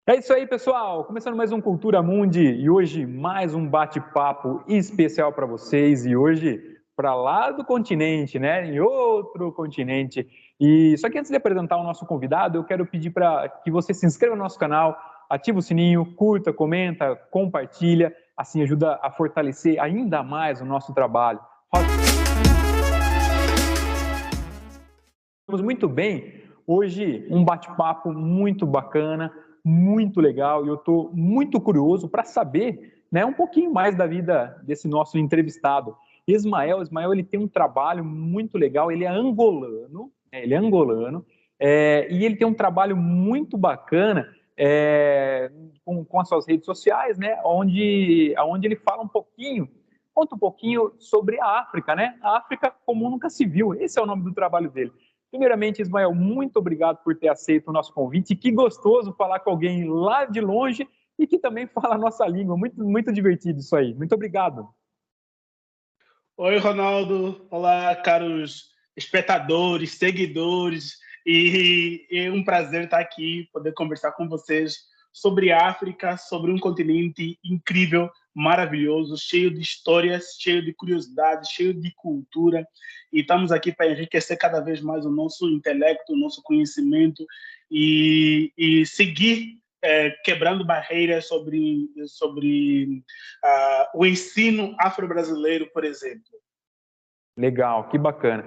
É isso aí, pessoal. Começando mais um Cultura Mundi e hoje mais um bate-papo especial para vocês. E hoje para lá do continente, né? Em outro continente. E só que antes de apresentar o nosso convidado, eu quero pedir para que você se inscreva no nosso canal, ative o sininho, curta, comenta, compartilha. Assim ajuda a fortalecer ainda mais o nosso trabalho. Estamos muito bem. Hoje um bate-papo muito bacana, muito legal, e eu estou muito curioso para saber, né, um pouquinho mais da vida desse nosso entrevistado. Ismael, ele tem um trabalho muito legal, ele é angolano, e ele tem um trabalho muito bacana com as suas redes sociais, né, onde ele fala conta um pouquinho sobre a África, né, a África como nunca se viu, esse é o nome do trabalho dele. Primeiramente, Ismael, muito obrigado por ter aceito o nosso convite. Que gostoso falar com alguém lá de longe e que também fala a nossa língua. Muito, muito divertido isso aí. Muito obrigado. Oi, Ronaldo. Olá, caros espectadores, seguidores. E é um prazer estar aqui, poder conversar com vocês sobre a África, sobre um continente incrível, maravilhoso, cheio de histórias, cheio de curiosidades, cheio de cultura. E estamos aqui para enriquecer cada vez mais o nosso intelecto, o nosso conhecimento e seguir quebrando barreiras sobre o ensino afro-brasileiro, por exemplo. Legal, que bacana.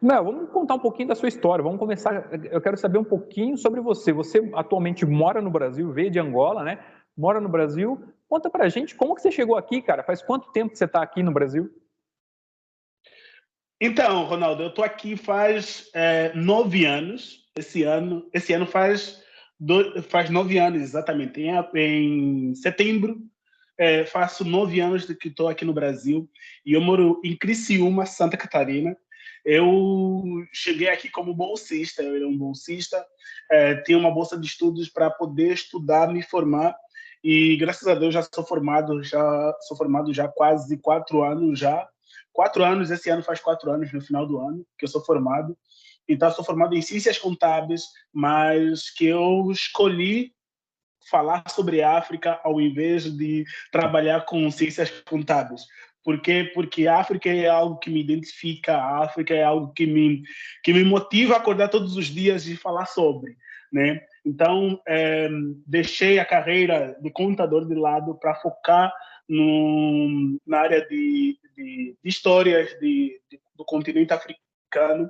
Não, vamos contar um pouquinho da sua história. Vamos começar. Eu quero saber um pouquinho sobre você. Você atualmente mora no Brasil, veio de Angola, né? Mora no Brasil. Conta pra gente como que você chegou aqui, cara. Faz quanto tempo que você está aqui no Brasil? Então, Ronaldo, eu estou aqui faz 9 anos. Esse ano faz 9 anos, exatamente. Em setembro, faço 9 anos de que estou aqui no Brasil e eu moro em Criciúma, Santa Catarina. Eu cheguei aqui como bolsista, eu era um bolsista, tinha uma bolsa de estudos para poder estudar, me formar e graças a Deus já sou formado já há quase 4 anos já. 4 anos, esse ano faz 4 anos no final do ano que eu sou formado. Então, sou formado em ciências contábeis, mas que eu escolhi falar sobre a África ao invés de trabalhar com ciências contábeis. Por quê? Porque a África é algo que me identifica, a África é algo que me motiva a acordar todos os dias e falar sobre, né? Então, deixei a carreira de contador de lado para focar na área de histórias do continente africano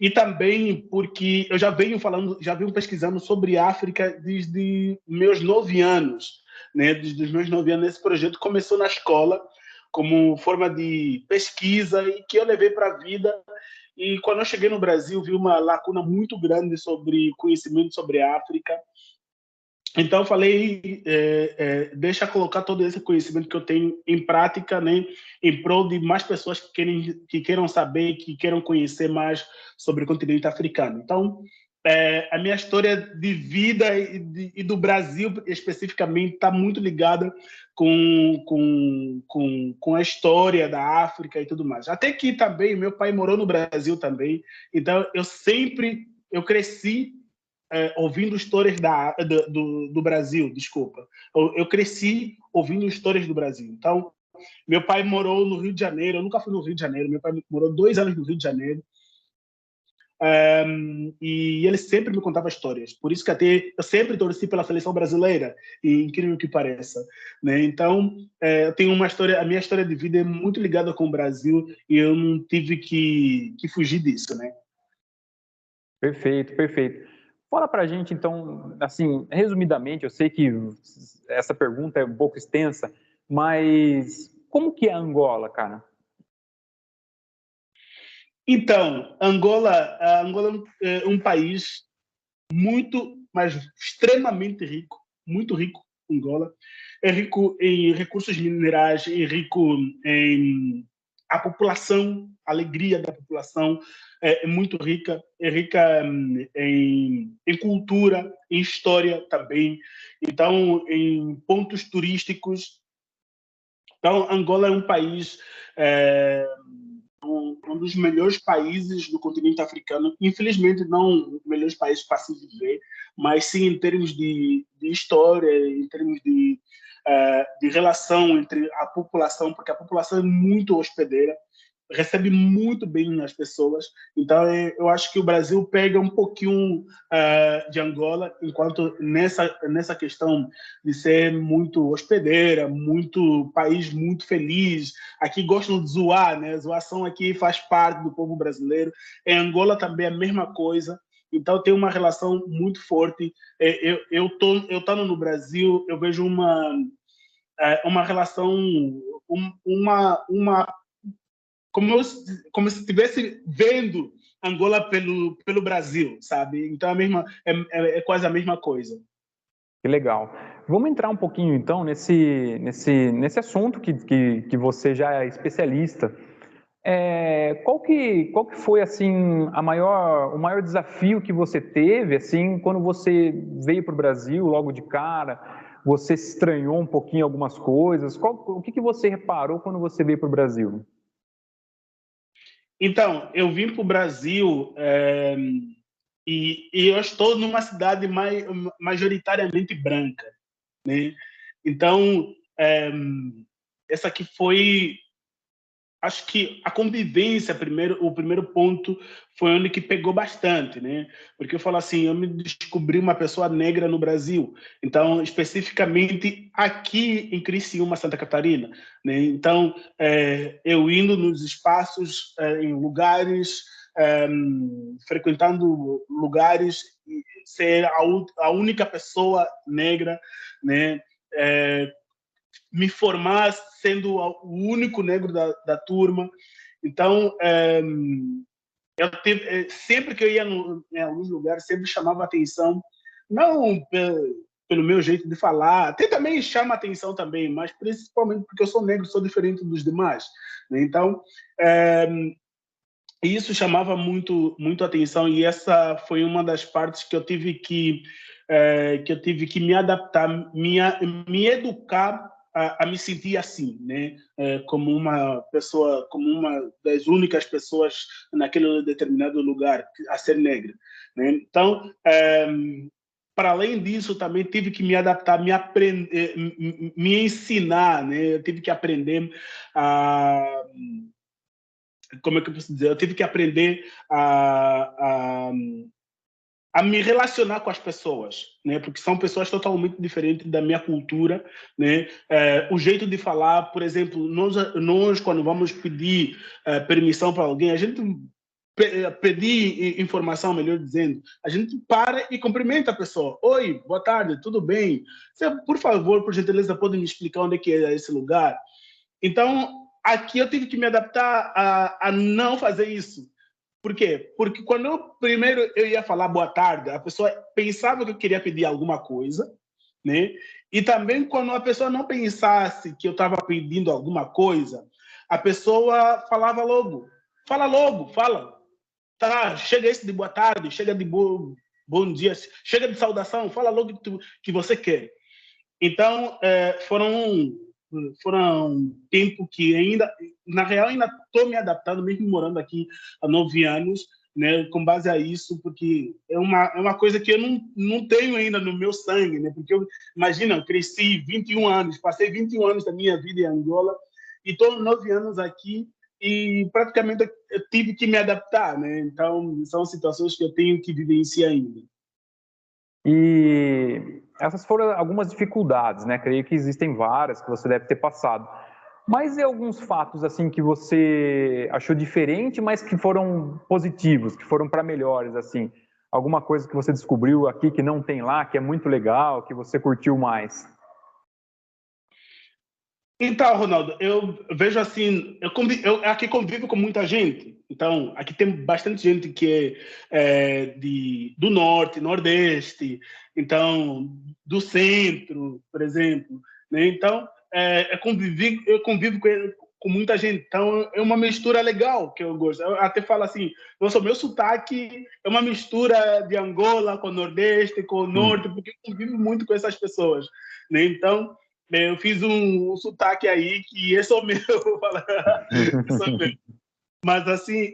e também porque eu já venho pesquisando sobre África desde meus 9 anos, né? Desde os meus 9 anos, esse projeto começou na escola como forma de pesquisa e que eu levei para a vida. E quando eu cheguei no Brasil, vi uma lacuna muito grande sobre conhecimento sobre a África. Então, eu falei, deixa eu colocar todo esse conhecimento que eu tenho em prática, né, em prol de mais pessoas que queiram saber, que queiram conhecer mais sobre o continente africano. Então, a minha história de vida e do Brasil, especificamente, está muito ligada com a história da África e tudo mais. Até que também, meu pai morou no Brasil também, então eu cresci ouvindo histórias do Brasil, desculpa. Eu cresci ouvindo histórias do Brasil. Então, meu pai morou no Rio de Janeiro, eu nunca fui no Rio de Janeiro, meu pai morou 2 anos no Rio de Janeiro, e ele sempre me contava histórias. Por isso que até eu sempre torci pela seleção brasileira, e incrível que pareça, né? Então, eu tenho uma história, a minha história de vida é muito ligada com o Brasil e eu não tive que fugir disso, né? Perfeito, perfeito. Fala pra gente, então, assim, resumidamente, eu sei que essa pergunta é um pouco extensa, mas como que é Angola, cara? Então, Angola é um país muito, mas extremamente rico, muito rico, Angola. É rico em recursos minerais, é rico em a população, a alegria da população é muito rica, é rica em cultura, em história também, então em pontos turísticos. Então, Angola é um país um dos melhores países do continente africano. Infelizmente, não os melhores países para se viver, mas sim em termos de história, em termos de relação entre a população, porque a população é muito hospedeira, recebe muito bem as pessoas. Então, eu acho que o Brasil pega um pouquinho de Angola, enquanto nessa questão de ser muito hospedeira, muito país muito feliz. Aqui gostam de zoar, né? A zoação aqui faz parte do povo brasileiro. Em Angola também é a mesma coisa. Então, tem uma relação muito forte. Eu estando no Brasil, eu vejo uma relação, uma como se estivesse vendo Angola pelo Brasil, sabe? Então é quase a mesma coisa. Que legal. Vamos entrar um pouquinho então nesse assunto que você já é especialista. Qual que foi assim o maior desafio que você teve assim quando você veio para o Brasil logo de cara? Você se estranhou um pouquinho algumas coisas? O que você reparou quando você veio para o Brasil? Então, eu vim para o Brasil e eu estou numa cidade majoritariamente branca, né? Então, essa aqui foi, acho que a convivência, o primeiro ponto foi onde que pegou bastante, né? Porque eu falo assim, eu me descobri uma pessoa negra no Brasil, então especificamente aqui em Criciúma, Santa Catarina, né? Então eu indo nos espaços, em lugares, frequentando lugares, e ser a única pessoa negra, né? Me formar sendo o único negro da turma. Então, sempre que eu ia em alguns lugares, sempre chamava atenção, não pelo meu jeito de falar, até também chama atenção também, mas principalmente porque eu sou negro, sou diferente dos demais, né? Então, isso chamava muito atenção, e essa foi uma das partes que eu tive que me adaptar, me educar a me sentir assim, né? Como uma pessoa, como uma das únicas pessoas naquele determinado lugar a ser negra, né? Então, para além disso, também tive que me adaptar, me ensinar, né? Eu tive que aprender a, como é que eu posso dizer? Eu tive que aprender a me relacionar com as pessoas, né? Porque são pessoas totalmente diferentes da minha cultura, né? O jeito de falar, por exemplo, nós quando vamos pedir permissão para alguém, a gente pedir informação, melhor dizendo, a gente para e cumprimenta a pessoa. Oi, boa tarde, tudo bem? Você, por favor, por gentileza, pode me explicar onde é que é esse lugar? Então, aqui eu tive que me adaptar a não fazer isso. Por quê? Porque quando primeiro eu ia falar boa tarde, a pessoa pensava que eu queria pedir alguma coisa, né? E também quando a pessoa não pensasse que eu estava pedindo alguma coisa, a pessoa falava logo. Fala logo, fala. Tá, chega esse de boa tarde, chega de bom dia, chega de saudação, fala logo que você quer. Então, foram tempo que ainda, na real, ainda estou me adaptando, mesmo morando aqui há 9 anos, né, com base a isso, porque é uma coisa que eu não tenho ainda no meu sangue, né, porque imagina, eu cresci 21 anos, passei 21 anos da minha vida em Angola e estou 9 anos aqui e praticamente eu tive que me adaptar, né, então são situações que eu tenho que vivenciar ainda. E essas foram algumas dificuldades, né? Creio que existem várias que você deve ter passado. Mas e alguns fatos assim que você achou diferente, mas que foram positivos, que foram para melhores, assim? Alguma coisa que você descobriu aqui que não tem lá, que é muito legal, que você curtiu mais? Então, Ronaldo, eu vejo assim, eu aqui convivo com muita gente. Então, aqui tem bastante gente que do norte, nordeste, então, do centro, por exemplo, né? Então, eu convivo com muita gente. Então, é uma mistura legal que eu gosto. Eu até falo assim, nossa, o meu sotaque é uma mistura de Angola com o Nordeste, com o Norte, porque eu convivo muito com essas pessoas, né? Então, eu fiz um sotaque aí que esse é o meu. Esse é o meu. Mas assim,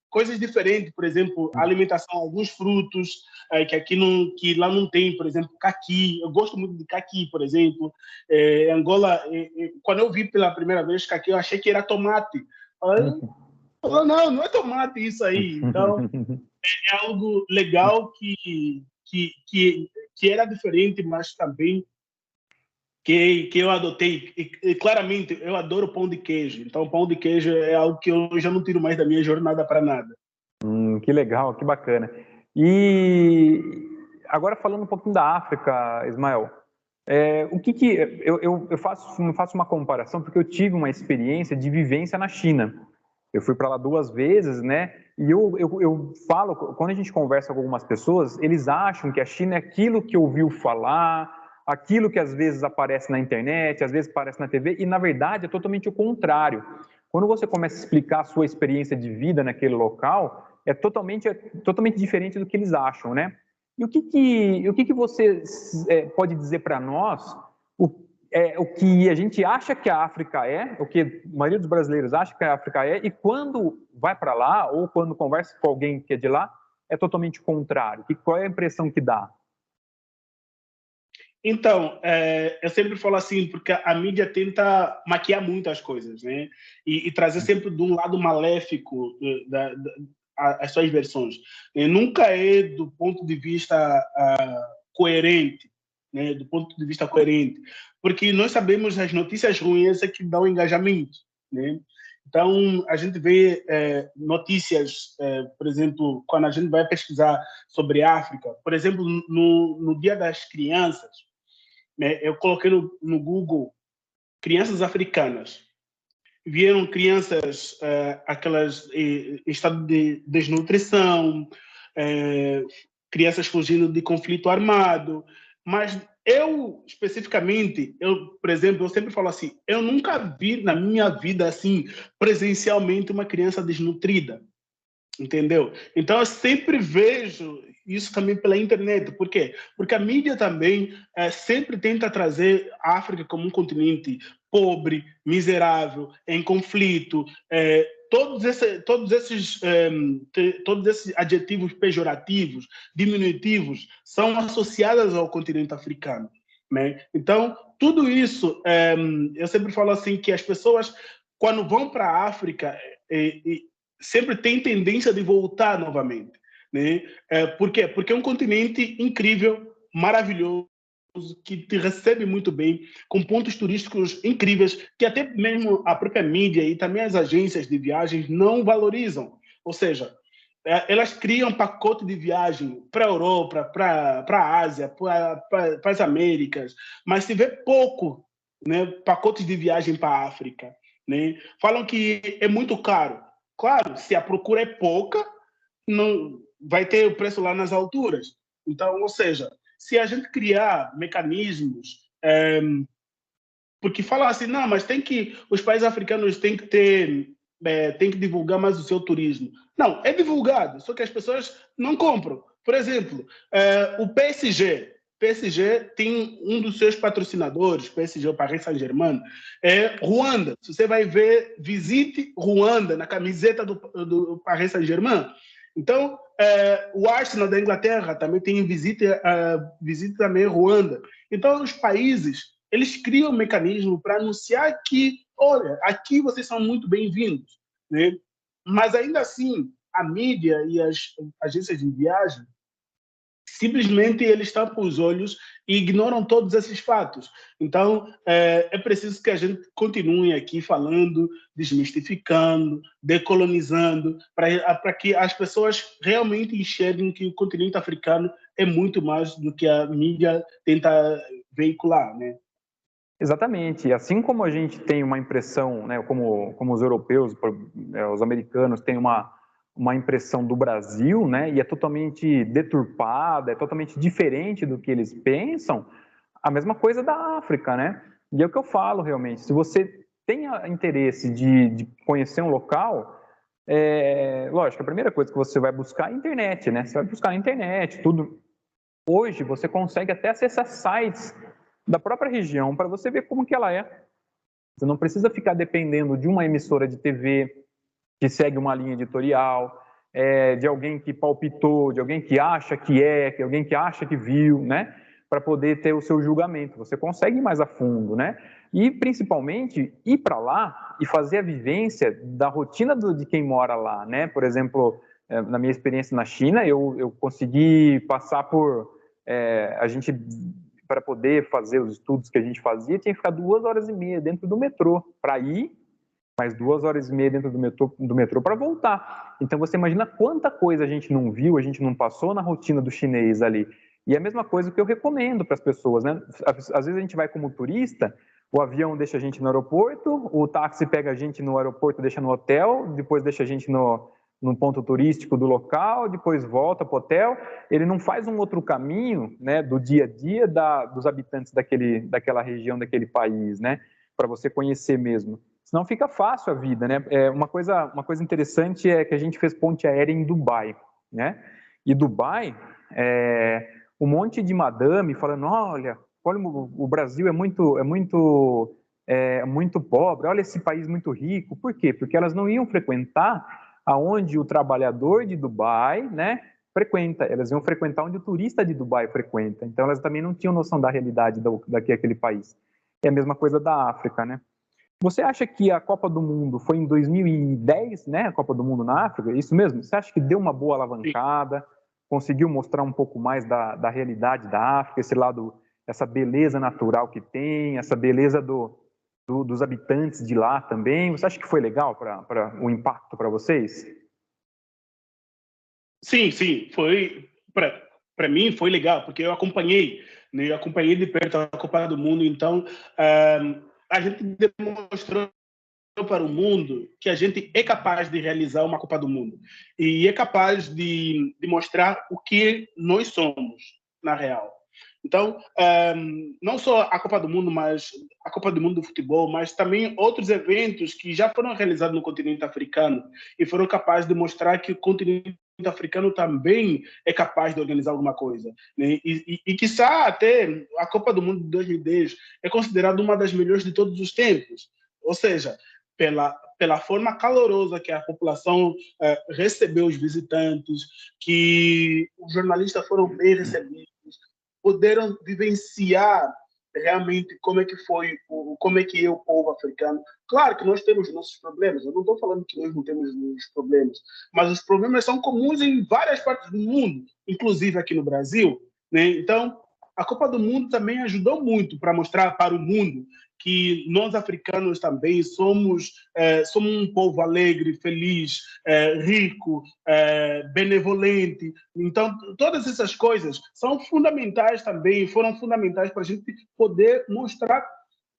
coisas diferentes, por exemplo, a alimentação, alguns frutos que aqui não, que lá não tem, por exemplo, caqui. Eu gosto muito de caqui, por exemplo. Em Angola, quando eu vi pela primeira vez caqui, eu achei que era tomate. Falou, não, não é tomate isso aí. Então, é algo legal que era diferente, mas também que eu adotei. E claramente, eu adoro pão de queijo. Então, pão de queijo é algo que eu já não tiro mais da minha jornada para nada. Que legal, que bacana. E agora falando um pouquinho da África, Ismael, o que eu faço uma comparação porque eu tive uma experiência de vivência na China. Eu fui para lá 2 vezes, né? E eu falo, quando a gente conversa com algumas pessoas, eles acham que a China é aquilo que ouviu falar, aquilo que às vezes aparece na internet, às vezes aparece na TV, e na verdade é totalmente o contrário. Quando você começa a explicar a sua experiência de vida naquele local, é totalmente diferente do que eles acham, né? E o que você pode dizer para nós o que a gente acha que a África o que a maioria dos brasileiros acha que a África e quando vai para lá, ou quando conversa com alguém que é de lá, é totalmente contrário? Qual é a impressão que dá? Então, eu sempre falo assim, porque a mídia tenta maquiar muito as coisas, né? E trazer sempre de um lado maléfico as suas versões. Nunca é do ponto de vista coerente, né? Do ponto de vista coerente. Porque nós sabemos as notícias ruins que dão engajamento, né? Então, a gente vê notícias, por exemplo, quando a gente vai pesquisar sobre a África, por exemplo, no Dia das Crianças, né, eu coloquei no Google crianças africanas. Vieram crianças, aquelas em estado de desnutrição, crianças fugindo de conflito armado. Mas eu, especificamente, por exemplo, eu sempre falo assim, eu nunca vi na minha vida, assim, presencialmente uma criança desnutrida. Entendeu? Então, eu sempre vejo isso também pela internet. Por quê? Porque a mídia também sempre tenta trazer a África como um continente pobre, miserável, em conflito. Todos esses adjetivos pejorativos, diminutivos, são associados ao continente africano. Né? Então, tudo isso, eu sempre falo assim que as pessoas, quando vão para a África, sempre tem tendência de voltar novamente. Né? Por quê? Porque é um continente incrível, maravilhoso, que te recebe muito bem, com pontos turísticos incríveis, que até mesmo a própria mídia e também as agências de viagens não valorizam. Ou seja, elas criam pacote de viagem para a Europa, para a Ásia, para as Américas, mas se vê pouco, né, pacotes de viagem para a África. Né? Falam que é muito caro. Claro, se a procura é pouca, não vai ter o preço lá nas alturas. Então, ou seja, se a gente criar mecanismos, porque falar assim, não, mas os países africanos têm que tem que divulgar mais o seu turismo. Não, é divulgado, só que as pessoas não compram. Por exemplo, o PSG. PSG tem um dos seus patrocinadores, PSG, o Paris Saint-Germain, é Ruanda. Se você vai ver, visite Ruanda na camiseta do Paris Saint-Germain. Então, o Arsenal da Inglaterra também tem visite também Ruanda. Então, os países, eles criam um mecanismo para anunciar que, olha, aqui vocês são muito bem-vindos. Né? Mas, ainda assim, a mídia e as agências de viagem simplesmente eles tampam os olhos e ignoram todos esses fatos. Então, é preciso que a gente continue aqui falando, desmistificando, decolonizando, para que as pessoas realmente enxerguem que o continente africano é muito mais do que a mídia tenta veicular, né? Exatamente. Assim como a gente tem uma impressão, né, como os europeus, os americanos têm uma impressão do Brasil, né, e é totalmente deturpada, é totalmente diferente do que eles pensam, a mesma coisa da África, né? E é o que eu falo realmente. Se você tem interesse de conhecer um local, lógico, a primeira coisa que você vai buscar é a internet, né? Você vai buscar na internet, tudo. Hoje você consegue até acessar sites da própria região para você ver como que ela é. Você não precisa ficar dependendo de uma emissora de TV, que segue uma linha editorial, de alguém que palpitou, de alguém que acha que alguém que acha que viu, né? Para poder ter o seu julgamento. Você consegue ir mais a fundo, né? E, principalmente, ir para lá e fazer a vivência da rotina de quem mora lá, né? Por exemplo, na minha experiência na China, eu consegui passar por... a gente, para poder fazer os estudos que a gente fazia, tinha que ficar 2 horas e meia dentro do metrô para ir, mais 2 horas e meia dentro do metrô para voltar. Então, você imagina quanta coisa a gente não viu, a gente não passou na rotina do chinês ali. E é a mesma coisa que eu recomendo para as pessoas, né? Às vezes a gente vai como turista, o avião deixa a gente no aeroporto, o táxi pega a gente no aeroporto, deixa no hotel, depois deixa a gente no ponto turístico do local, depois volta para o hotel. Ele não faz um outro caminho, né, do dia a dia dos habitantes daquela região, daquele país, né, para você conhecer mesmo. Senão fica fácil a vida, né? Uma coisa interessante é que a gente fez ponte aérea em Dubai, né? E Dubai, um monte de madame falando, olha o Brasil é muito pobre, olha esse país muito rico. Por quê? Porque elas não iam frequentar aonde o trabalhador de Dubai, né, frequenta. Elas iam frequentar onde o turista de Dubai frequenta. Então elas também não tinham noção da realidade daquele país. É a mesma coisa da África, né? Você acha que a Copa do Mundo foi em 2010, né? A Copa do Mundo na África? Isso mesmo? Você acha que deu uma boa alavancada? Conseguiu mostrar um pouco mais da realidade da África, esse lado, essa beleza natural que tem, essa beleza dos habitantes de lá também? Você acha que foi legal para o impacto para vocês? Sim, sim, foi para mim foi legal porque eu acompanhei, né? Eu acompanhei de perto a Copa do Mundo, então a gente demonstrou para o mundo que a gente é capaz de realizar uma Copa do Mundo e é capaz de mostrar o que nós somos na real. Então, não só a Copa do Mundo, mas a Copa do Mundo do futebol, mas também outros eventos que já foram realizados no continente africano e foram capazes de mostrar que o continente africano também é capaz de organizar alguma coisa, né? E quiçá até a Copa do Mundo de 2010 é considerada uma das melhores de todos os tempos. Ou seja, pela forma calorosa que a população recebeu os visitantes, que os jornalistas foram bem recebidos, puderam vivenciar realmente como é que foi, como é que é o povo africano. Claro que nós temos nossos problemas, eu não estou falando que nós não temos os problemas, mas os problemas são comuns em várias partes do mundo, inclusive aqui no Brasil, né? Então, a Copa do Mundo também ajudou muito para mostrar para o mundo que nós africanos também somos um povo alegre, feliz, rico, benevolente. Então, todas essas coisas são fundamentais também, foram fundamentais para a gente poder mostrar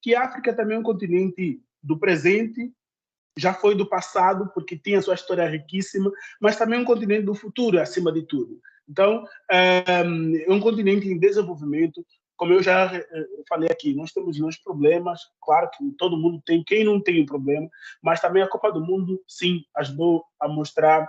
que a África também é um continente do presente, já foi do passado, porque tem a sua história riquíssima, mas também é um continente do futuro, acima de tudo. Então, é um continente em desenvolvimento. Como eu já falei aqui, nós temos nossos problemas, claro que todo mundo tem, quem não tem um problema, mas também a Copa do Mundo, sim, ajudou a mostrar,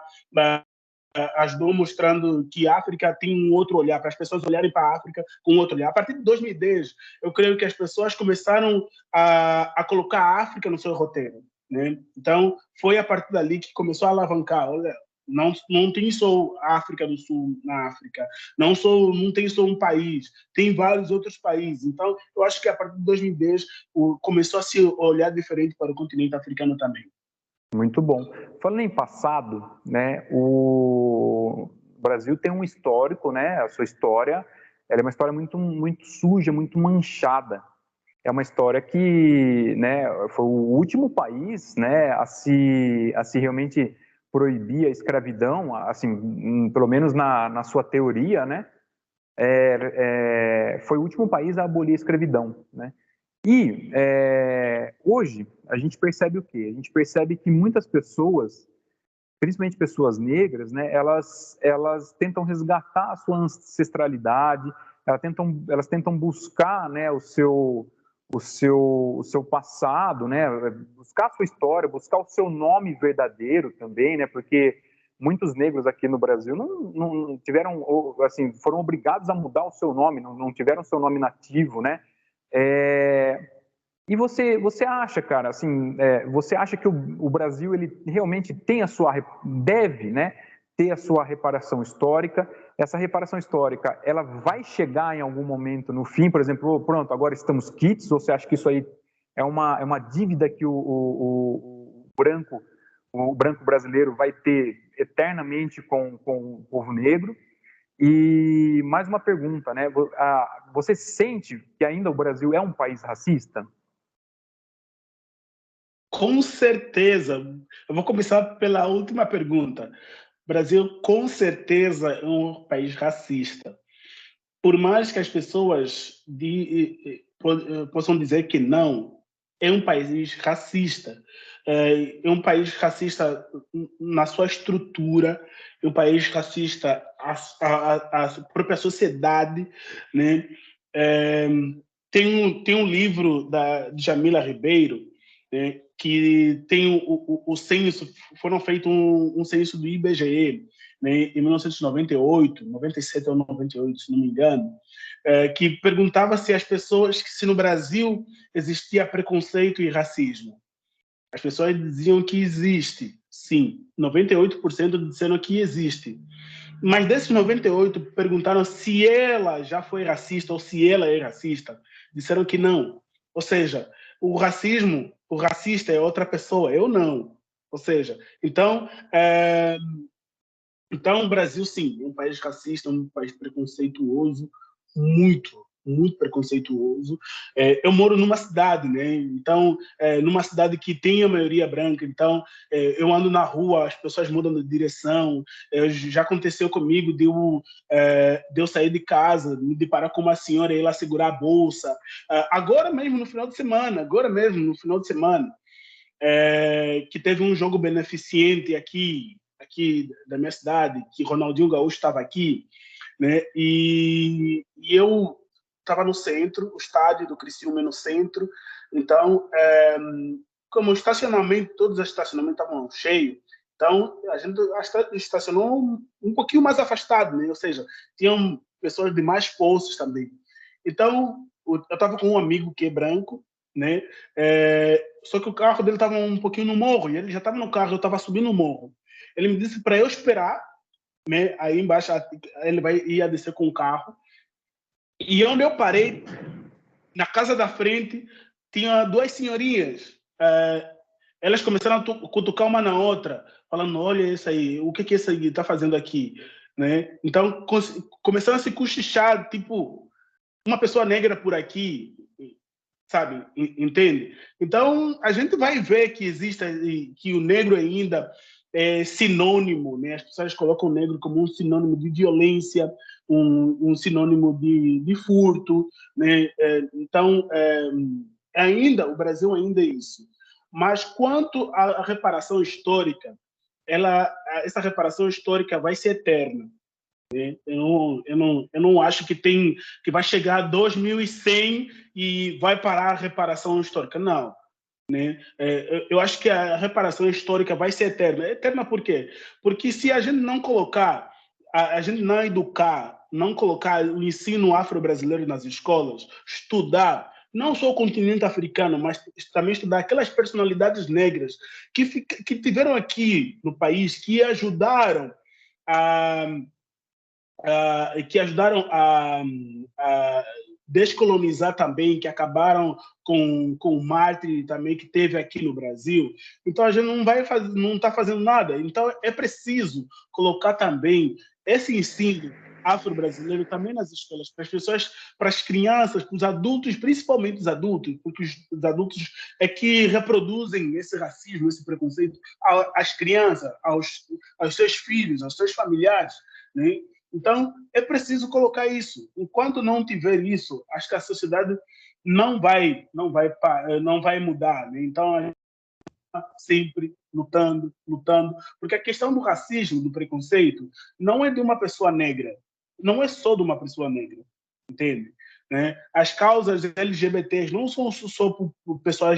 ajudou mostrando que a África tem um outro olhar, para as pessoas olharem para a África com outro olhar. A partir de 2010, eu creio que as pessoas começaram a colocar a África no seu roteiro, né? Então, foi a partir dali que começou a alavancar. Olha, não tem só a África do Sul na África, não tem só um país, tem vários outros países. Então, eu acho que a partir de 2010 começou a se olhar diferente para o continente africano também. Muito bom. Falando em passado, né, o Brasil tem um histórico, né, a sua história, ela é uma história muito, muito suja, muito manchada. É uma história que, né, foi o último país, né, a se realmente proibir a escravidão, assim, pelo menos na sua teoria, né, foi o último país a abolir a escravidão, né. E hoje a gente percebe o quê? A gente percebe que muitas pessoas, principalmente pessoas negras, né, elas tentam resgatar a sua ancestralidade, elas tentam buscar, né, o seu passado, né, buscar a sua história, buscar o seu nome verdadeiro também, né, porque muitos negros aqui no Brasil não tiveram, assim, foram obrigados a mudar o seu nome, não tiveram o seu nome nativo, né, E você acha, cara, assim, você acha que o Brasil ele realmente tem deve, né, ter a sua reparação histórica? Essa reparação histórica, ela vai chegar em algum momento no fim, por exemplo, pronto, agora estamos quites, ou você acha que isso aí é uma dívida que o branco brasileiro vai ter eternamente com o povo negro? E mais uma pergunta, né? Você sente que ainda o Brasil é um país racista? Com certeza. Eu vou começar pela última pergunta. O Brasil, com certeza, é um país racista. Por mais que as pessoas possam dizer que não, é um país racista. É um país racista na sua estrutura, é um país racista à própria sociedade, né? É, tem um livro de Jamila Ribeiro, né, que tem o censo, foram feito um censo do IBGE, né, em 1998, 97 ou 98, se não me engano, que perguntava se as pessoas, se no Brasil existia preconceito e racismo. As pessoas diziam que existe, sim. 98% disseram que existe. Mas desses 98, perguntaram se ela já foi racista ou se ela é racista. Disseram que não. Ou seja, o racista é outra pessoa, eu não. Ou seja, então o Brasil, sim, é um país racista, um país preconceituoso, muito preconceituoso. Eu moro numa cidade, né? Então, numa cidade que tem a maioria branca, então eu ando na rua, as pessoas mudam de direção. Já aconteceu comigo de eu sair de casa, me deparar com uma senhora e ir lá segurar a bolsa. Agora mesmo, no final de semana, que teve um jogo beneficente aqui da minha cidade, que Ronaldinho Gaúcho estava aqui, né? E eu estava no centro, o estádio do Criciúma no centro, então, como o estacionamento, todos os estacionamentos estavam cheios, então a gente estacionou um pouquinho mais afastado, né? Ou seja, tinham pessoas de mais postos também. Então, eu estava com um amigo que é branco, né? Só que o carro dele estava um pouquinho no morro, e ele já estava no carro, eu estava subindo o morro. Ele me disse para eu esperar, né? Aí embaixo ele ia descer com o carro. E onde eu parei, na casa da frente, tinha duas senhorinhas. Elas começaram a cutucar uma na outra, falando: olha isso aí, o que esse aí está fazendo aqui? Né? Então, começaram a se cochichar, tipo, uma pessoa negra por aqui, sabe? Entende? Então, a gente vai ver que existe, que o negro ainda é sinônimo, né? As pessoas colocam o negro como um sinônimo de violência, um sinônimo de furto, né? Então, ainda, o Brasil ainda é isso. Mas quanto à reparação histórica, essa reparação histórica vai ser eterna. Eu não acho que vai chegar a 2100 e vai parar a reparação histórica. Não. Né? Eu acho que a reparação histórica vai ser eterna. Eterna por quê? Porque se a gente não colocar, a gente não educar, não colocar o ensino afro-brasileiro nas escolas, estudar não só o continente africano, mas também estudar aquelas personalidades negras que tiveram aqui no país, que ajudaram a que ajudaram a descolonizar também, que acabaram com o mártir também que teve aqui no Brasil. Então a gente não está fazendo nada. Então é preciso colocar também esse ensino afro-brasileiro também nas escolas, para as pessoas, para as crianças, para os adultos, principalmente os adultos, porque os adultos é que reproduzem esse racismo, esse preconceito às crianças, aos seus filhos, aos seus familiares, né? Então, é preciso colocar isso. Enquanto não tiver isso, acho que a sociedade não vai mudar. Né? Então, a gente está sempre lutando, porque a questão do racismo, do preconceito, não é de uma pessoa negra, não é só de uma pessoa negra, entende? Né? As causas LGBTs não são só por pessoal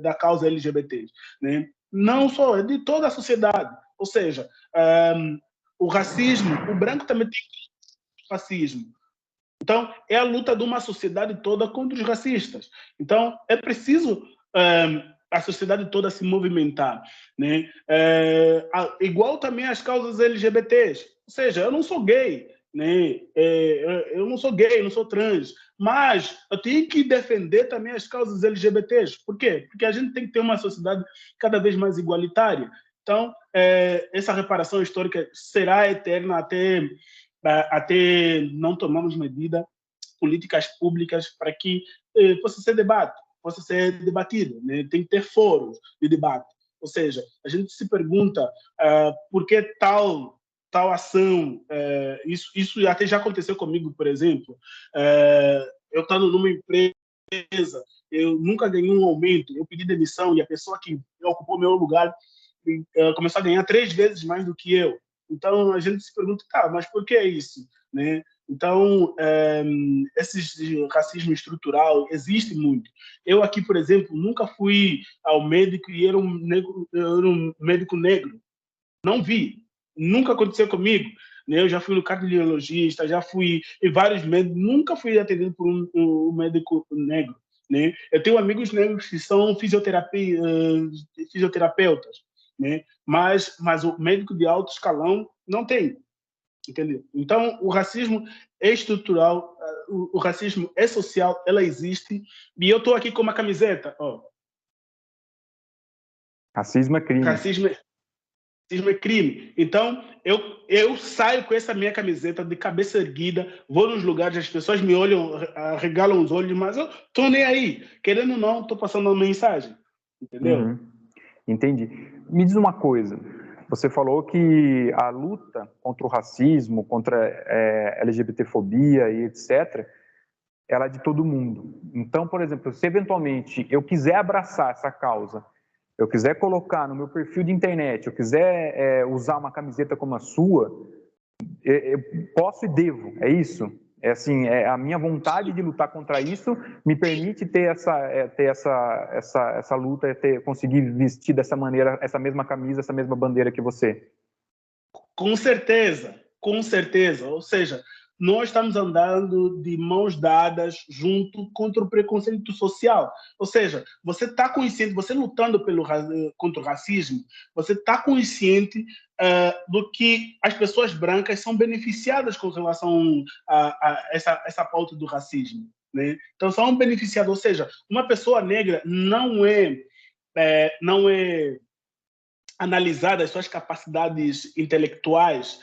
da causa LGBTs, né? Não só, é de toda a sociedade. Ou seja, o racismo, o branco também tem racismo. Então, é a luta de uma sociedade toda contra os racistas. Então, é preciso a sociedade toda se movimentar, né? Igual também as causas LGBTs. Ou seja, eu não sou gay, né? Eu não sou gay, não sou trans, mas eu tenho que defender também as causas LGBTs. Por quê? Porque a gente tem que ter uma sociedade cada vez mais igualitária. Então, essa reparação histórica será eterna até não tomarmos medida, políticas públicas para que possa ser debatido, né? Tem que ter foros de debate. Ou seja, a gente se pergunta por que tal ação, isso até já aconteceu comigo, por exemplo, eu estando numa empresa, eu nunca ganhei um aumento, eu pedi demissão e a pessoa que ocupou meu lugar começou a ganhar 3 vezes mais do que eu. Então a gente se pergunta, tá, mas por que isso, né? Então esse racismo estrutural existe muito. Eu aqui, por exemplo, nunca fui ao médico e era um médico negro. Não vi, nunca aconteceu comigo. Né? Eu já fui no cardiologista, já fui em vários médicos, nunca fui atendido por um médico negro. Né? Eu tenho amigos negros que são fisioterapeutas, né? Mas o médico de alto escalão não tem, entendeu? Então, o racismo é estrutural, o racismo é social, ela existe, e eu estou aqui com uma camiseta, ó. Racismo é crime. Racismo é crime. Então, eu saio com essa minha camiseta de cabeça erguida, vou nos lugares, as pessoas me olham, arregalam os olhos, mas eu tô nem aí. Querendo ou não, tô passando uma mensagem. Entendeu? Uhum. Entendi. Me diz uma coisa. Você falou que a luta contra o racismo, contra a LGBTfobia e etc., ela é de todo mundo. Então, por exemplo, se eventualmente eu quiser abraçar essa causa, eu quiser colocar no meu perfil de internet, eu quiser usar uma camiseta como a sua, eu posso e devo, é isso? É assim, a minha vontade de lutar contra isso me permite ter essa luta, conseguir vestir dessa maneira, essa mesma camisa, essa mesma bandeira que você. Com certeza, com certeza. Ou seja, nós estamos andando de mãos dadas junto contra o preconceito social. Ou seja, você está consciente, você lutando contra o racismo, você está consciente do que as pessoas brancas são beneficiadas com relação a essa pauta do racismo. Né? Então, são beneficiadas. Ou seja, uma pessoa negra não é analisar as suas capacidades intelectuais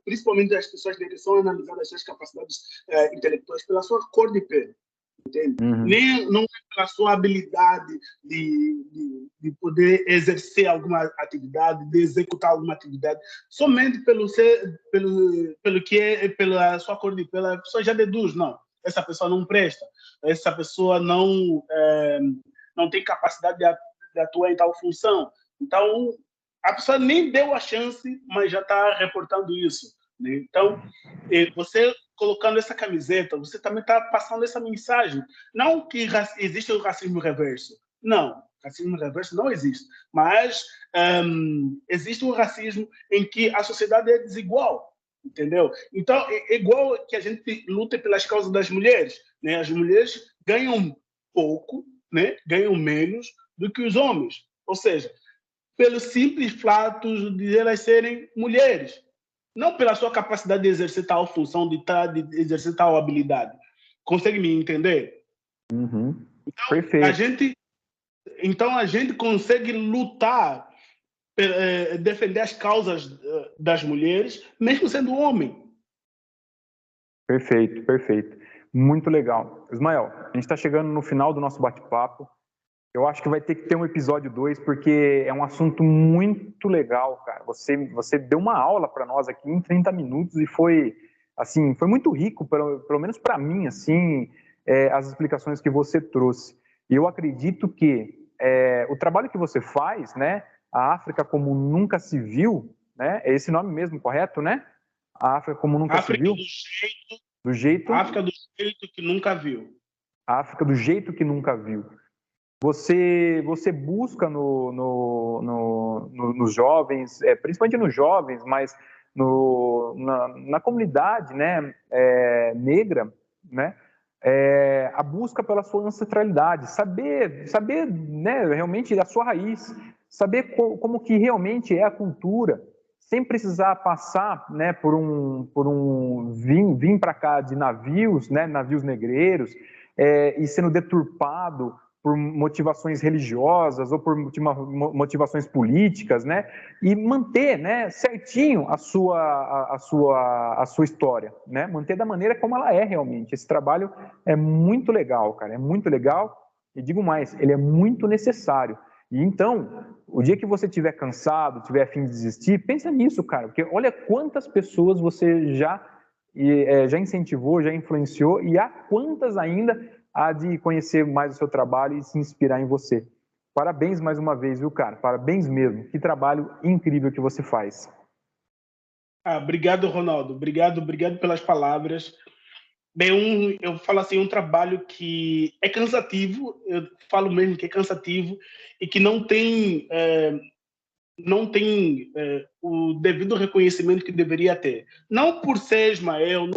principalmente as pessoas negras são analisadas as suas capacidades intelectuais pela sua cor de pele, entende? Uhum. Nem não é pela sua habilidade de poder exercer alguma atividade, de executar alguma atividade, somente pelo que é, pela sua cor de pele, a pessoa já deduz, não, essa pessoa não presta, essa pessoa não tem capacidade de atuar em tal função. Então, a pessoa nem deu a chance, mas já está reportando isso. Né? Então, você colocando essa camiseta, você também está passando essa mensagem. Não que existe o racismo reverso. Não, racismo reverso não existe. Mas existe um racismo em que a sociedade é desigual. Entendeu? Então, é igual que a gente luta pelas causas das mulheres. Né? As mulheres ganham pouco, né? Ganham menos do que os homens. Ou seja, pelo simples fato de elas serem mulheres, não pela sua capacidade de exercer tal função, de exercer tal habilidade. Consegue me entender? Uhum. Então, Perfeito. então a gente consegue lutar, defender as causas das mulheres, mesmo sendo homem. Perfeito, perfeito. Muito legal. Ismael, a gente está chegando no final do nosso bate-papo. Eu acho que vai ter que ter um episódio 2, porque é um assunto muito legal, cara. Você deu uma aula para nós aqui em 30 minutos e foi, assim, foi muito rico, pelo menos para mim, assim, as explicações que você trouxe. E eu acredito que o trabalho que você faz, né, a África como nunca se viu, né, é esse nome mesmo, correto, né? A África como nunca se viu. Do jeito. África do jeito que nunca viu. A África do jeito que nunca viu. Você busca nos jovens, principalmente nos jovens, mas na comunidade, né, negra, né, a busca pela sua ancestralidade, saber, né, realmente a sua raiz, saber como que realmente é a cultura, sem precisar passar, né, vir para cá de navios, né, navios negreiros, e sendo deturpado por motivações religiosas ou por motivações políticas, né? E manter, né, certinho a sua história, né? Manter da maneira como ela é realmente. Esse trabalho é muito legal, cara, é muito legal. E digo mais, ele é muito necessário. E então, o dia que você estiver cansado, tiver a fim de desistir, pensa nisso, cara, porque olha quantas pessoas você já incentivou, já influenciou, e há quantas ainda há de conhecer mais o seu trabalho e se inspirar em você. Parabéns mais uma vez, viu, cara? Parabéns mesmo. Que trabalho incrível que você faz. Obrigado, Ronaldo. Obrigado pelas palavras. Bem, eu falo assim, um trabalho que é cansativo, eu falo mesmo que é cansativo e que não tem o devido reconhecimento que deveria ter. Não por ser Ismael,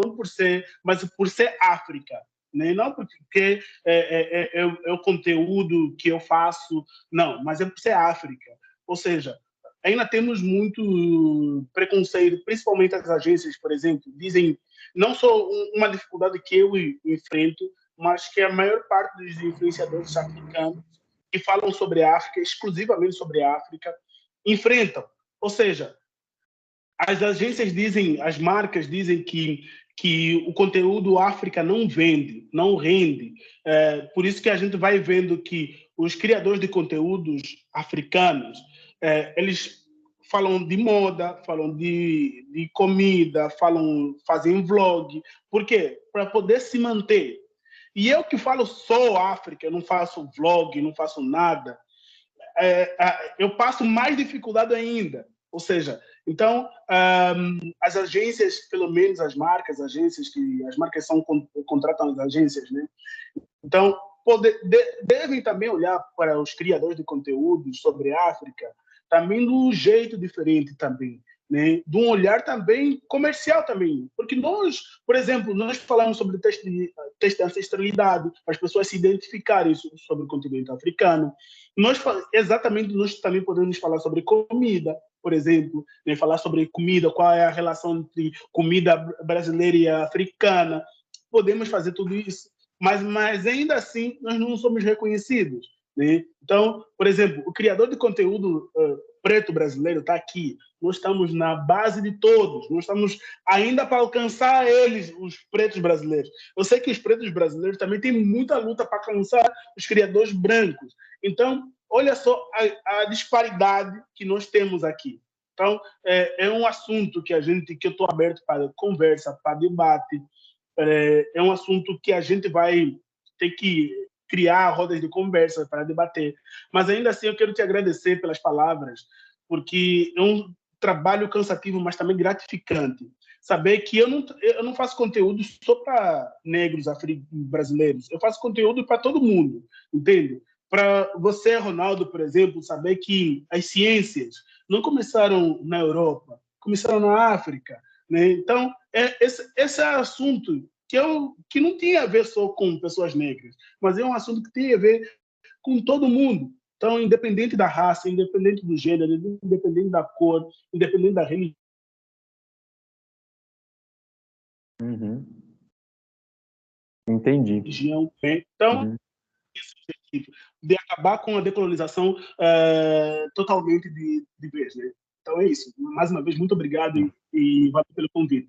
mas por ser África. Né? Não porque é o conteúdo que eu faço, não, mas é por ser África. Ou seja, ainda temos muito preconceito, principalmente as agências, por exemplo, dizem, não só uma dificuldade que eu enfrento, mas que a maior parte dos influenciadores africanos que falam sobre a África, exclusivamente sobre a África, enfrentam. Ou seja, as agências dizem, as marcas dizem que o conteúdo África não vende, não rende. Por isso que a gente vai vendo que os criadores de conteúdos africanos, eles falam de moda, falam de comida, fazem vlog. Por quê? Para poder se manter. E eu que falo só África, eu não faço vlog, não faço nada, eu passo mais dificuldade ainda. Ou seja, então, as agências, pelo menos as marcas, as marcas contratam as agências, né? Então, devem também olhar para os criadores de conteúdo sobre a África também de um jeito diferente também, né? De um olhar também comercial também, porque nós, por exemplo, nós falamos sobre teste de ancestralidade, para as pessoas se identificarem sobre o continente africano. Nós também podemos falar sobre comida, por exemplo, né? Falar sobre comida, qual é a relação entre comida brasileira e africana. Podemos fazer tudo isso, mas ainda assim nós não somos reconhecidos. Né? Então, por exemplo, o criador de conteúdo preto brasileiro está aqui. Nós estamos na base de todos. Nós estamos ainda para alcançar eles, os pretos brasileiros. Eu sei que os pretos brasileiros também têm muita luta para alcançar os criadores brancos. Então, olha só a disparidade que nós temos aqui. Então, é um assunto que eu estou aberto para conversa, para debate. É um assunto que a gente vai ter que criar rodas de conversa para debater. Mas ainda assim eu quero te agradecer pelas palavras, porque é um trabalho cansativo, mas também gratificante. Saber que eu não faço conteúdo só para negros brasileiros, eu faço conteúdo para todo mundo, entende? Para você, Ronaldo, por exemplo, saber que as ciências não começaram na Europa, começaram na África, né? Então, esse é assunto que não tinha a ver só com pessoas negras, mas é um assunto que tem a ver com todo mundo. Então, independente da raça, independente do gênero, independente da cor, independente da religião. Uhum. Entendi. Então, Uhum. esse objetivo de acabar com a decolonização totalmente de vez. Né? Então, é isso. Mais uma vez, muito obrigado e valeu pelo convite.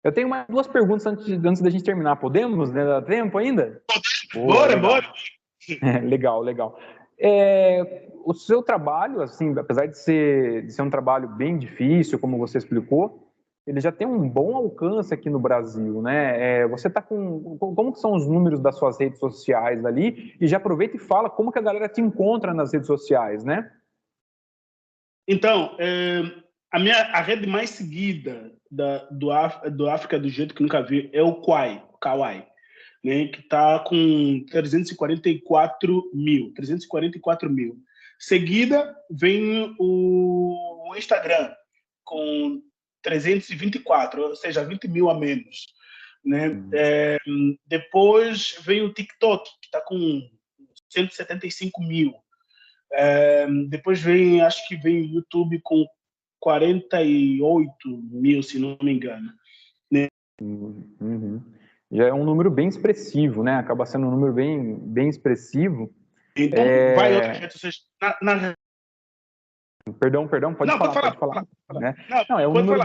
Eu tenho mais duas perguntas antes da gente terminar. Podemos? Né? Dá tempo ainda? Bora, bora! Legal, legal. O seu trabalho, assim, apesar de ser um trabalho bem difícil, como você explicou, ele já tem um bom alcance aqui no Brasil, né? Você está como que são os números das suas redes sociais ali? E já aproveita e fala como que a galera te encontra nas redes sociais, né? Então, a rede mais seguida do África do jeito que nunca vi é o Kawaii, né, que está com 344 mil. Seguida vem o Instagram, com 324, ou seja, 20 mil a menos, né? Depois vem o TikTok, que está com 175 mil. Depois vem, acho que vem o YouTube com 48 mil, se não me engano. Né? Uhum. Já é um número bem expressivo, né? Acaba sendo um número bem expressivo. Então, vai outras redes sociais. Perdão, pode falar, pode falar. Né? Não, é um número,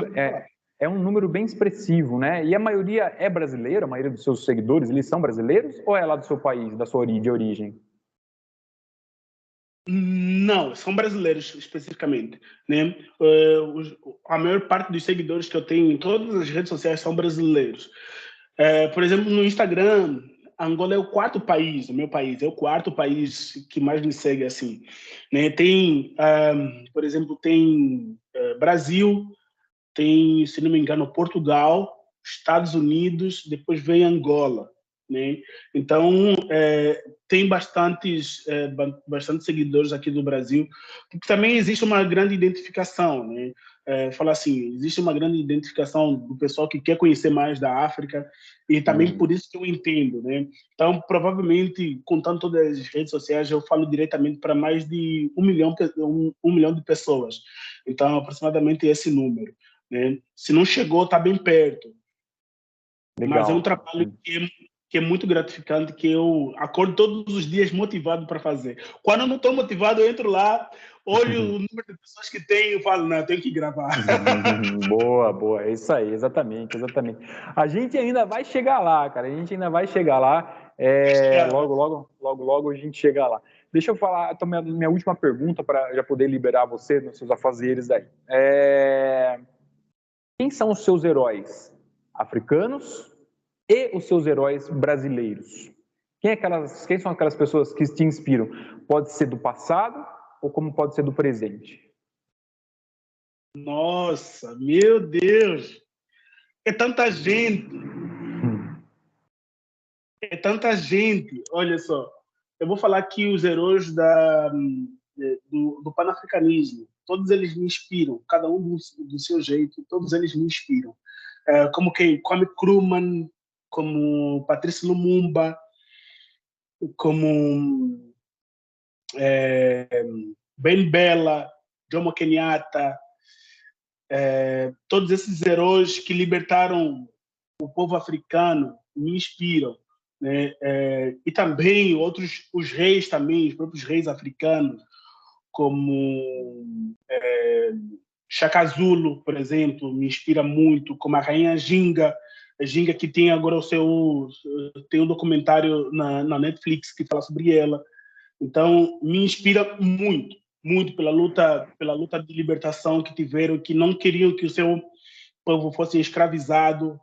é um número bem expressivo, né? E a maioria é brasileira, a maioria dos seus seguidores, eles são brasileiros ou é lá do seu país, da sua de origem? Não, são brasileiros especificamente, né? A maior parte dos seguidores que eu tenho em todas as redes sociais são brasileiros. Por exemplo, no Instagram, Angola é o quarto país, o meu país, é o quarto país que mais me segue assim. Né? Tem, por exemplo, tem Brasil, tem, se não me engano, Portugal, Estados Unidos, depois vem Angola. Né? Então, tem bastantes seguidores aqui do Brasil, porque também existe uma grande identificação. Né? Fala assim, existe uma grande identificação do pessoal que quer conhecer mais da África, e também por isso que eu entendo. Né? Então, provavelmente, contando todas as redes sociais, eu falo diretamente para mais de 1 milhão de pessoas. Então, aproximadamente esse número. Né? Se não chegou, está bem perto. Legal. Mas é um trabalho que é muito gratificante, que eu acordo todos os dias motivado para fazer. Quando eu não estou motivado, eu entro lá, olho o número de pessoas que tem e falo, não, eu tenho que gravar. Boa, é isso aí, exatamente. A gente ainda vai chegar lá, cara, a gente ainda vai chegar lá, logo a gente chega lá. Deixa eu falar, então, minha última pergunta, para já poder liberar você nos seus afazeres aí. Quem são os seus heróis africanos e os seus heróis brasileiros? Quem são aquelas pessoas que te inspiram? Pode ser do passado ou como pode ser do presente? Nossa, meu Deus! É tanta gente! É tanta gente! Olha só, eu vou falar aqui os heróis do panafricanismo. Todos eles me inspiram, cada um do seu jeito, todos eles me inspiram. Como quem? Kwame Nkrumah, como Patrice Lumumba, como Ben Bella, Jomo Kenyatta, todos esses heróis que libertaram o povo africano me inspiram. Né? E também os reis também, os próprios reis africanos, como Shaka Zulu, por exemplo, me inspira muito, como a rainha Ginga, que tem agora tem um documentário na Netflix que fala sobre ela. Então, me inspira muito pela luta de libertação que tiveram, que não queriam que o seu povo fosse escravizado,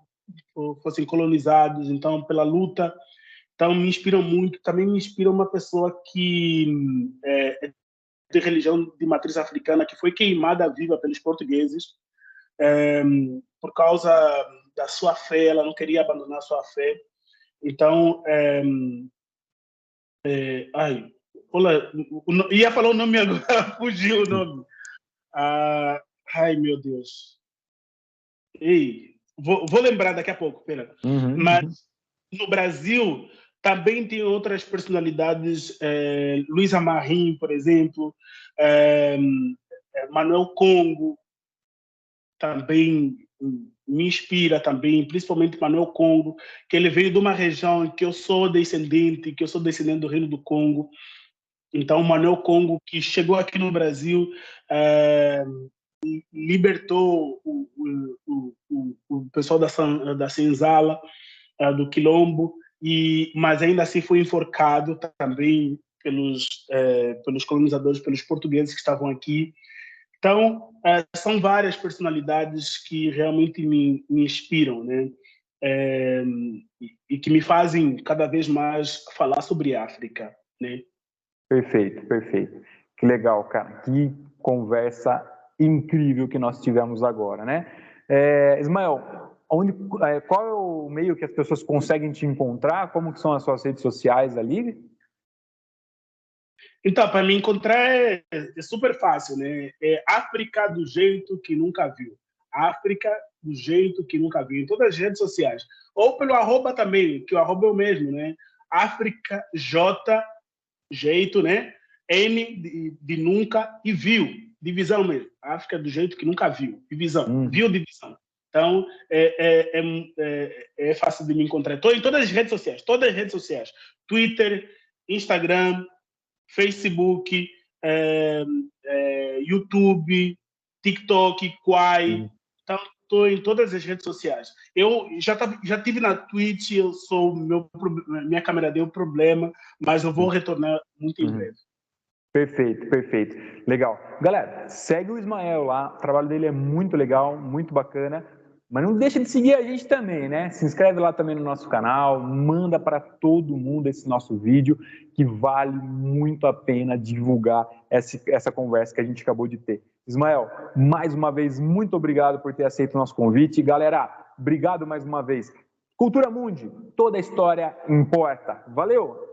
ou fossem colonizados. Então, pela luta, então me inspiram muito. Também me inspira uma pessoa que de religião de matriz africana, que foi queimada viva pelos portugueses por causa da sua fé. Ela não queria abandonar a sua fé. Então, ia falar o nome agora, fugiu o nome. Ai, meu Deus. Ei, vou lembrar daqui a pouco, pera. Mas no Brasil também tem outras personalidades, Luísa Marim, por exemplo, Manuel Congo também me inspira também, principalmente Manuel Congo, que ele veio de uma região que eu sou descendente do Reino do Congo. Então, o Manuel Congo, que chegou aqui no Brasil, libertou o pessoal da Senzala, do Quilombo, mas ainda assim foi enforcado também pelos colonizadores, pelos portugueses que estavam aqui. Então, são várias personalidades que realmente me inspiram, né? E que me fazem cada vez mais falar sobre a África, né? Perfeito. Que legal, cara. Que conversa incrível que nós tivemos agora, né? Ismael, qual é o meio que as pessoas conseguem te encontrar? Como que são as suas redes sociais ali? Então, para me encontrar é super fácil, né? É África do jeito que nunca viu. África do jeito que nunca vi, em todas as redes sociais. Ou pelo arroba também, que o arroba é o mesmo, né? África J, jeito, né? N de nunca e viu, divisão mesmo. África do jeito que nunca viu, divisão, viu divisão. Então, é fácil de me encontrar. Estou em todas as redes sociais. Twitter, Instagram, Facebook, YouTube, TikTok, Quai. Então, estou em todas as redes sociais. Eu já tive na Twitch, minha câmera deu problema, mas eu vou retornar muito em breve. Perfeito, perfeito. Legal. Galera, segue o Ismael lá, o trabalho dele é muito legal, muito bacana, mas não deixa de seguir a gente também, né? Se inscreve lá também no nosso canal, manda para todo mundo esse nosso vídeo, que vale muito a pena divulgar essa conversa que a gente acabou de ter. Ismael, mais uma vez, muito obrigado por ter aceito o nosso convite. Galera, obrigado mais uma vez. Cultura Mundi, toda a história importa. Valeu!